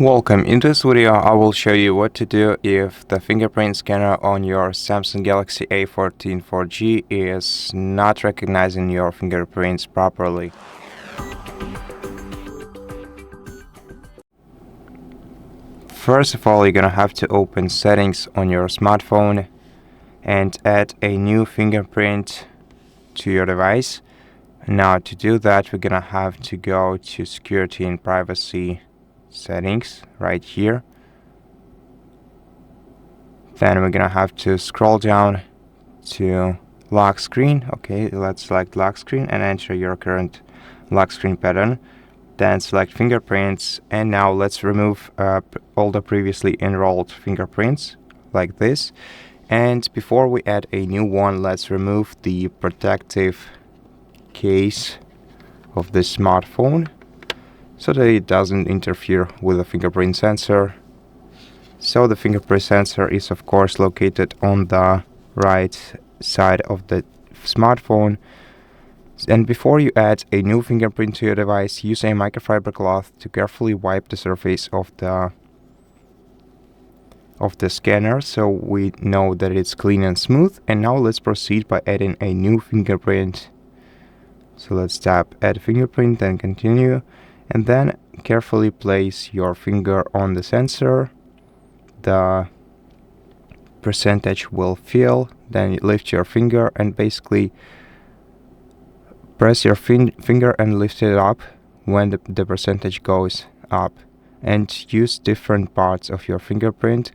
Welcome. In this video, I will show you what to do if the fingerprint scanner on your Samsung Galaxy A14 4G is not recognizing your fingerprints properly. First of all, you're gonna have to open settings on your smartphone and add a new fingerprint to your device. Now to do that, we're gonna have to go to security and privacy settings right here. Then we're gonna have to scroll down to lock screen. Okay, let's select lock screen and enter your current lock screen pattern. Then select fingerprints, and now let's remove all the previously enrolled fingerprints like this. And before we add a new one, let's remove the protective case of the smartphone so that it doesn't interfere with the fingerprint sensor. So the fingerprint sensor is of course located on the right side of the smartphone. And before you add a new fingerprint to your device, use a microfiber cloth to carefully wipe the surface of the scanner so we know that it's clean and smooth. And now let's proceed by adding a new fingerprint. So let's tap add fingerprint and continue, and then carefully place your finger on the sensor. The percentage will fill, then you lift your finger and basically press your finger and lift it up when the percentage goes up, and use different parts of your fingerprint.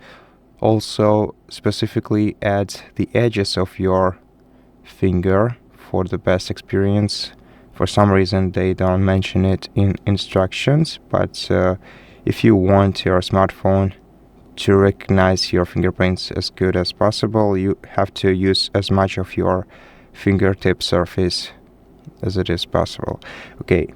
Also specifically add the edges of your finger for the best experience. For some reason they don't mention it in instructions, but if you want your smartphone to recognize your fingerprints as good as possible, you have to use as much of your fingertip surface as it is possible. Okay,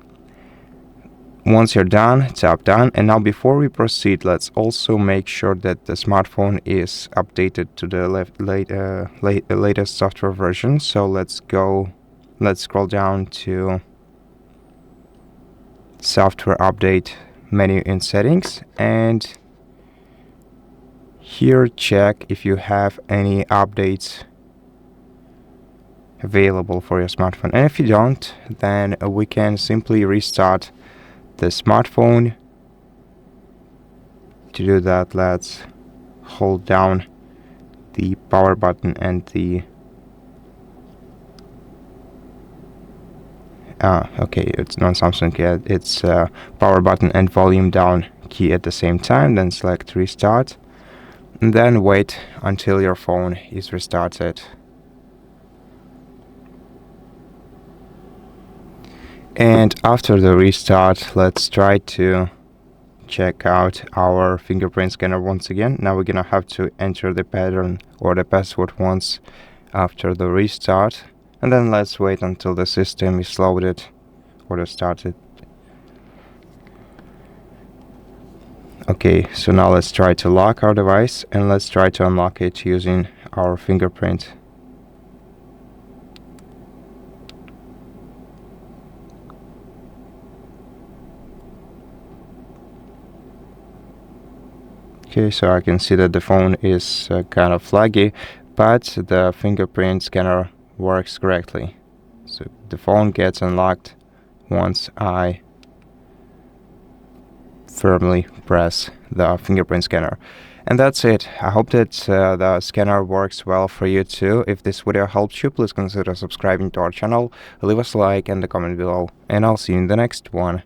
once you're done, tap done. And now before we proceed, let's also make sure that the smartphone is updated to the latest software version. So let's scroll down to software update menu in settings, and here check if you have any updates available for your smartphone, and if you don't, then we can simply restart the smartphone. To do that, let's hold down the power button and the okay, it's not Samsung yet, it's power button and volume down key at the same time. Then select restart, and then wait until your phone is restarted. And after the restart, let's try to check out our fingerprint scanner once again. Now we're gonna have to enter the pattern or the password once after the restart, and then let's wait until the system is loaded or started. Okay, so now let's try to lock our device, and let's try to unlock it using our fingerprint. Okay, so I can see that the phone is kind of laggy, but the fingerprint scanner works correctly. So the phone gets unlocked once I firmly press the fingerprint scanner. And that's it. I hope that the scanner works well for you too. If this video helped you, please consider subscribing to our channel, leave us a like and a comment below, and I'll see you in the next one.